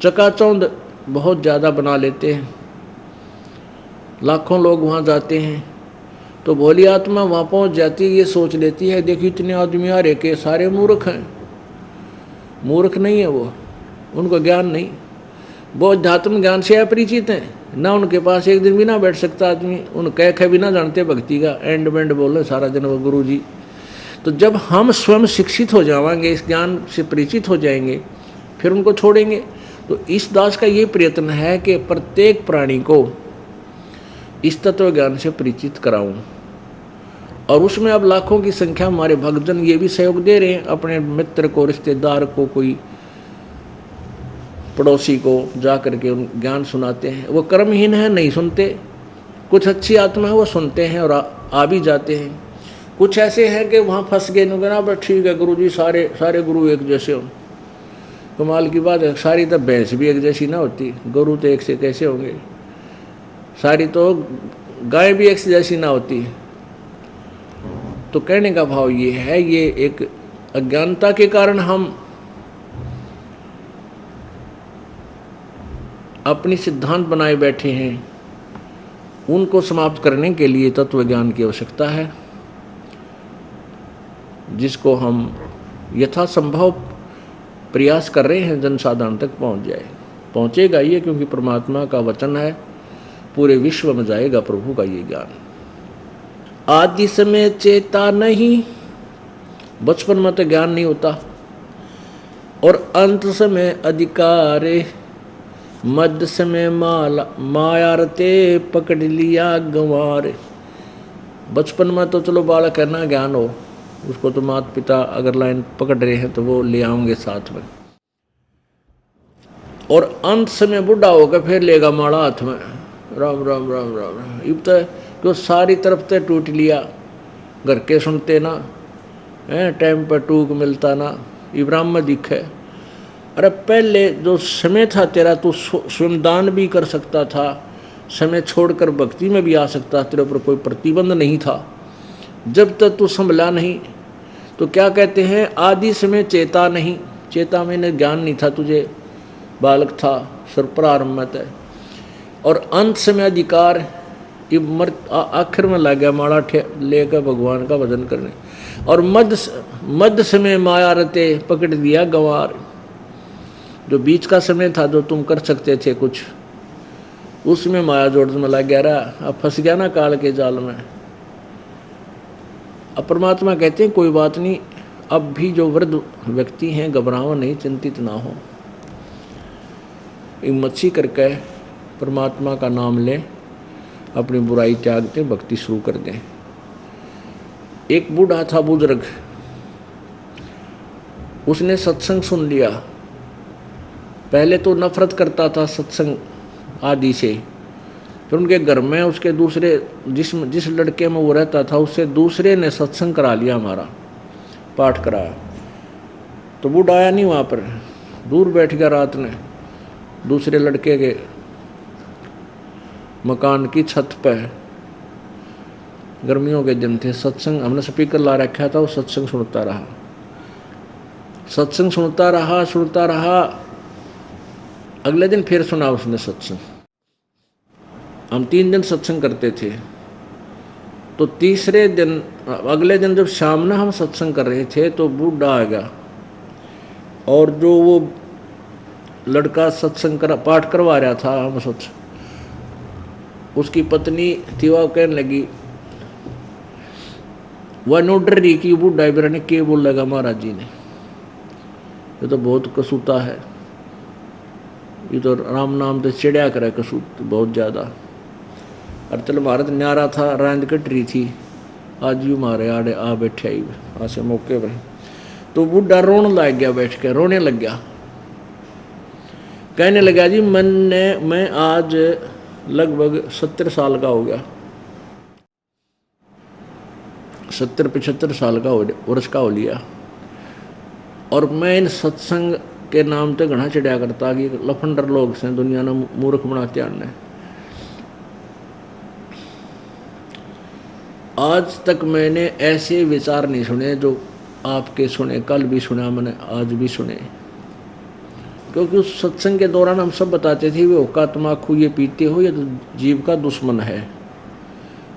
चकाचौंध बहुत ज़्यादा बना लेते हैं, लाखों लोग वहाँ जाते हैं, तो भोली आत्मा वहाँ पहुँच जाती है, ये सोच लेती है देखिए इतने आदमी आ रहे के सारे मूर्ख हैं, मूर्ख नहीं है वो, उनको ज्ञान नहीं, वो अध्यात्म ज्ञान से अपरिचित हैं ना। उनके पास एक दिन भी ना बैठ सकता आदमी, उन कह भी ना जानते भक्ति का, एंड बेंड बोले सारा दिन वो गुरु जी। तो जब हम स्वयं शिक्षित हो जाएंगे, इस ज्ञान से परिचित हो जाएंगे, फिर उनको छोड़ेंगे। तो इस दास का ये प्रयत्न है कि प्रत्येक प्राणी को इस तत्व ज्ञान से परिचित कराऊं। और उसमें अब लाखों की संख्या हमारे भक्तजन ये भी सहयोग दे रहे हैं, अपने मित्र को, रिश्तेदार को, कोई पड़ोसी को जा करके उन ज्ञान सुनाते हैं। वो कर्महीन है, नहीं सुनते। कुछ अच्छी आत्मा है, वो सुनते हैं और आ भी जाते हैं। कुछ ऐसे हैं कि वहाँ फंस गए, ना बस ठीक है गुरु जी, सारे गुरु एक जैसे हों। कमाल की बात है, सारी तो भैंस भी एक जैसी ना होती, गुरु तो एक से कैसे होंगे। सारी तो गाय भी एक से जैसी ना होती। तो कहने का भाव ये है, ये एक अज्ञानता के कारण हम अपनी सिद्धांत बनाए बैठे हैं, उनको समाप्त करने के लिए तत्व ज्ञान की आवश्यकता है, जिसको हम यथासंभव प्रयास कर रहे हैं जनसाधारण तक पहुंच जाए। पहुंचेगा ये, क्योंकि परमात्मा का वचन है, पूरे विश्व में जाएगा प्रभु का ये ज्ञान। आदि समय चेता नहीं, बचपन में तो ज्ञान नहीं होता, और अंत समय अधिकारे, मध्य समय माया रते पकड़ लिया गंवार। बचपन में तो चलो बालक है ना, ज्ञान हो, उसको तो माता पिता अगर लाइन पकड़ रहे हैं तो वो ले आएंगे साथ में। और अंत समय बुढ़ा होकर फिर लेगा माड़ा हाथ में, राम राम राम राम। इब तो क्यों सारी तरफ से टूट लिया, घर के सुनते ना है, टाइम पर टूक मिलता ना, इब्राहिम में दिखे। अरे पहले जो समय था तेरा, तू स्वयं दान भी कर सकता था, समय छोड़कर भक्ति में भी आ सकता, तेरे ऊपर कोई प्रतिबंध नहीं था। जब तक तू संभला नहीं, तो क्या कहते हैं, आदि समय चेता नहीं, चेता में ज्ञान नहीं था तुझे, बालक था प्रारंभ में तय। और अंत समय अधिकार, आखिर में लग गया माड़ा लेकर भगवान का भजन करने। और मध्य समय माया रते पकड़ दिया गंवार, जो बीच का समय था जो तुम कर सकते थे कुछ, उसमें माया जोड़ में लग गया रहा, अब फंस गया ना काल के जाल में। अब परमात्मा कहते हैं कोई बात नहीं, अब भी जो वृद्ध व्यक्ति हैं घबराओ नहीं, चिंतित ना हो, हिम्मत करके परमात्मा का नाम लें, अपनी बुराई त्याग दें, भक्ति शुरू कर दें। एक बूढ़ा था बुजुर्ग, उसने सत्संग सुन लिया। पहले तो नफरत करता था सत्संग आदि से, फिर उनके घर में उसके दूसरे जिस लड़के में वो रहता था, उससे दूसरे ने सत्संग करा लिया, हमारा पाठ कराया। तो बूढ़ा आया नहीं वहाँ पर, दूर बैठ गया रात में दूसरे लड़के के मकान की छत पर। गर्मियों के दिन थे, सत्संग हमने स्पीकर ला रखा था, वो सत्संग सुनता रहा, सत्संग सुनता रहा। अगले दिन फिर सुना उसने सत्संग। हम 3 दिन सत्संग करते थे, तो तीसरे दिन अगले दिन जब शाम में हम सत्संग कर रहे थे तो बूढ़ा आ गया, और जो वो लड़का सत्संग पाठ करवा रहा था हम सत्संग, उसकी पत्नी थी, वह कहने लगी, वह नो डर रही कि बूढ़ा इब्रा ने क्या बोलेगा महाराज जी ने, ये तो बहुत कसूता है, ये तो राम नाम तो चिड़िया करे कसूत बहुत ज़्यादा। और चल भारत न्यारा था, रांद कट रही थी, आज यू मारे आड़े आ बैठे आई ऐसे मौके पर। तो बूढ़ा रोने लग गया, बैठ के रोने लग गया, कहने लगा जी मैं आज लगभग 70 साल का हो गया, 70-75 साल का वर्ष का हो लिया, और मैं इन सत्संग के नाम पे घना चिड़िया करता कि लफंडर लोग से दुनिया ने मूर्ख बनाते आने। आज तक मैंने ऐसे विचार नहीं सुने जो आपके सुने, कल भी सुना मैंने, आज भी सुने। क्योंकि उस सत्संग के दौरान हम सब बताते थे वो हुक्का तम्बाकू ये पीते हो, ये तो जीव का दुश्मन है,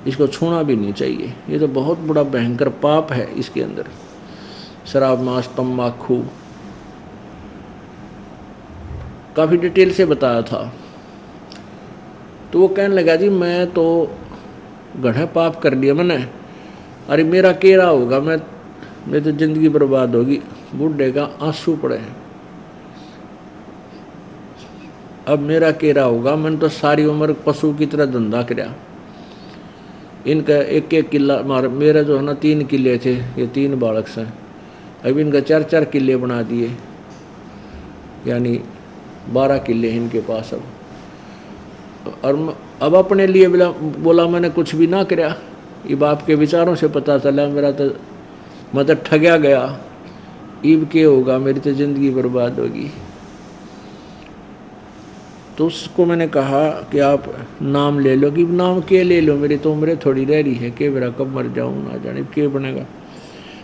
इसको छूना भी नहीं चाहिए, ये तो बहुत बड़ा भयंकर पाप है इसके अंदर, शराब मांस तम्बाकू काफ़ी डिटेल से बताया था। तो वो कहने लगा जी मैं तो गढ़ा पाप कर लिया मैंने, अरे मेरा केरा होगा, मेरी तो ज़िंदगी बर्बाद होगी। बूढ़े का आंसू पड़े, अब मेरा केरा होगा, मैंने तो सारी उम्र पशु की तरह धंधा कराया। इनका एक एक किला मेरा जो है ना 3 किले थे, ये 3 बालक हैं, अब इनका 4-4 किले बना दिए, यानी 12 किले हैं इनके पास अब। और अब अपने लिए बोला मैंने कुछ भी ना कराया। ये बाप के विचारों से पता चला मेरा तो मतलब ठगया गया, ईब के होगा, मेरी तो ज़िंदगी बर्बाद होगी। तो उसको मैंने कहा कि आप नाम ले लो। कि नाम के ले लो, मेरी तो उम्र थोड़ी रह रही है, कि मेरा कब मर जाऊँ ना जाने के बनेगा।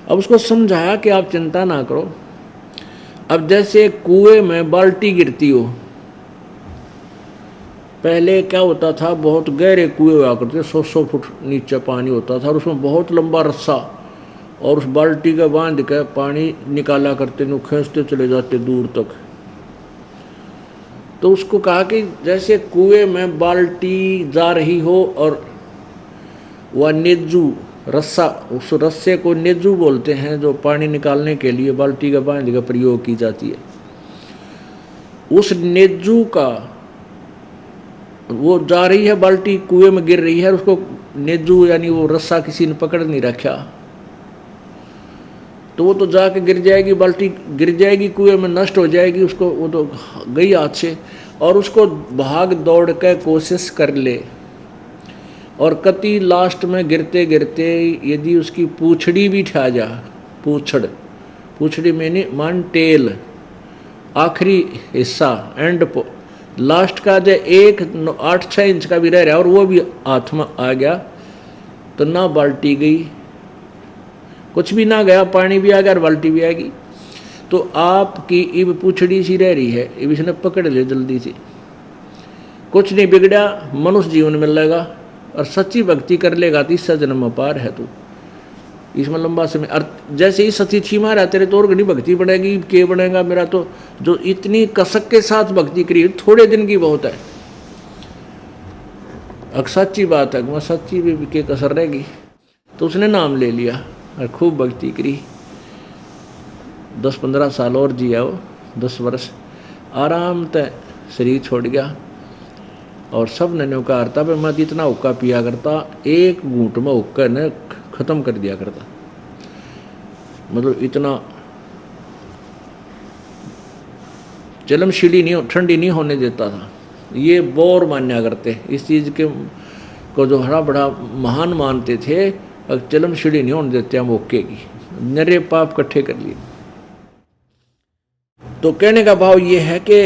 अब उसको समझाया कि आप चिंता ना करो। अब जैसे कुएं में बाल्टी गिरती हो, पहले क्या होता था, बहुत गहरे कुएं हुआ करते, 100-100 फुट नीचे पानी होता था और उसमें बहुत लंबा रस्सा, और उस बाल्टी का बांध के पानी निकाला करते, नु खींचते चले जाते दूर तक। तो उसको कहा कि जैसे कुएं में बाल्टी जा रही हो और वह नेजू रस्सा, उस रस्से को नेजू बोलते हैं, जो पानी निकालने के लिए बाल्टी का बांध का प्रयोग की जाती है। उस नेजू का वो जा रही है, बाल्टी कुएं में गिर रही है, उसको नेजू यानी वो रस्सा किसी ने पकड़ नहीं रखा, तो वो तो जाके गिर जाएगी, बाल्टी गिर जाएगी कुएं में, नष्ट हो जाएगी, उसको वो तो गई हाथ से। और उसको भाग दौड़ कर कोशिश कर ले, और कति लास्ट में गिरते गिरते यदि उसकी पूछड़ी भी ठा जा, पूछड़ी मैंने मान टेल, आखिरी हिस्सा एंड लास्ट का जो 8-6 इंच का भी रह रहा और वो भी हाथ में आ गया, तो ना बाल्टी गई, कुछ भी ना गया, पानी भी आ गया और बाल्टी भी आएगी। तो आपकी इब पूछड़ी सी रह रही है, इब इसने पकड़ ले जल्दी से, कुछ नहीं बिगड़ा, मनुष्य जीवन मिलेगा और सच्ची भक्ति कर लेगा तो इससे जन्म पार है तू, इसमें लंबा समय। और जैसे ही सती छीमा रहा तेरे तो और घनी भक्ति बढ़ेगी, के बढ़ेगा। मेरा तो जो इतनी कसक के साथ भक्ति करी थोड़े दिन की बहुत है, अब सच्ची बात है, वह सच्ची भी के कसर रहेगी। तो उसने नाम ले लिया और खूब भक्ति करी, 10-15 साल और जिया वो, 10 वर्ष आराम से शरीर छोड़ गया। और सब ने नौकार था, मैं इतना हुक्का पिया करता, एक घूंट में हुक्का ने ख़त्म कर दिया करता, मतलब इतना चलमशीली नहीं, ठंडी नहीं होने देता था। ये बोर मान्या करते, इस चीज़ के को जो हरा बड़ा महान मानते थे, अब चलमशीली नहीं होने देते हम ओके की, नरे पाप इकट्ठे कर लिए। तो कहने का भाव ये है कि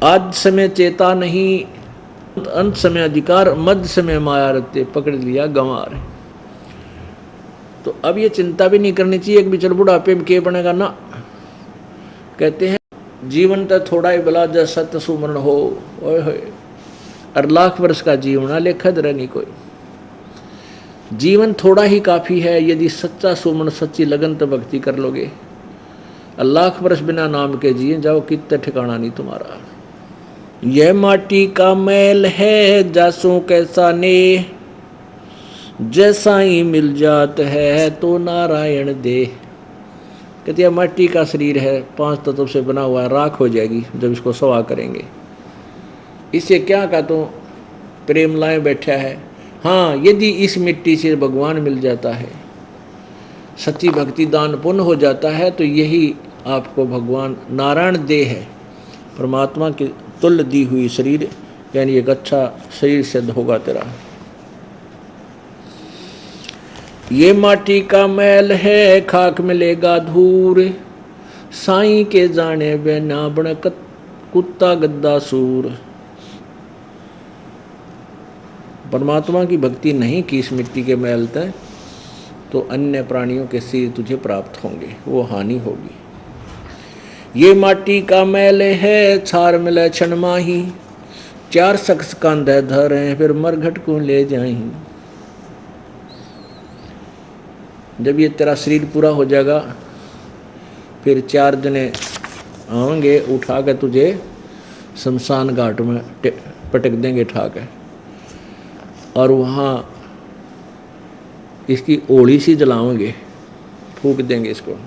आज समय चेता नहीं, अंत समय अधिकार, मध्य समय माया रखते, पकड़ लिया गंवार। तो अब ये चिंता भी नहीं करनी चाहिए कि चल बुढ़ापे में के बनेगा ना। कहते हैं जीवन तो थोड़ा ही भला जब सत्य सुमरण हो, ओए होए, और लाख वर्ष का जीवन आ लेखा दर नहीं कोई। जीवन थोड़ा ही काफ़ी है, यदि सच्चा सुमरण सच्ची लगन तो भक्ति कर लोगे। लाख वर्ष बिना नाम के जिए जाओ, कितना ठिकाना नहीं तुम्हारा। यह माटी का मैल है जासों कैसा ने, जैसा ही मिल जात है तो नारायण दे। कहते हैं माटी का शरीर है, 5 तत्व से बना हुआ है, राख हो जाएगी जब इसको सवा करेंगे। इससे क्या का तो प्रेम लाए बैठा है। हाँ, यदि इस मिट्टी से भगवान मिल जाता है, सच्ची भक्ति दान पुण्य हो जाता है, तो यही आपको भगवान नारायण दे है, परमात्मा की तुल्य दी हुई शरीर, यानी एक अच्छा शरीर सिद्ध होगा तेरा। ये माटी का मैल है खाक मिलेगा धूर, साईं के जाने बिना बण कुत्ता गद्दा सूर। परमात्मा की भक्ति नहीं की इस मिट्टी के मैल तय, तो अन्य प्राणियों के सिर तुझे प्राप्त होंगे, वो हानि होगी। ये माटी का मैल है छार मिले क्षण माही, 4 शख्स कांधे धरे फिर मरघट को ले जाही। जब ये तेरा शरीर पूरा हो जाएगा, फिर 4 जने आवेंगे उठा के तुझे शमशान घाट में पटक देंगे ठा के, और वहाँ इसकी ओली सी जलाएंगे, फूक देंगे इसको।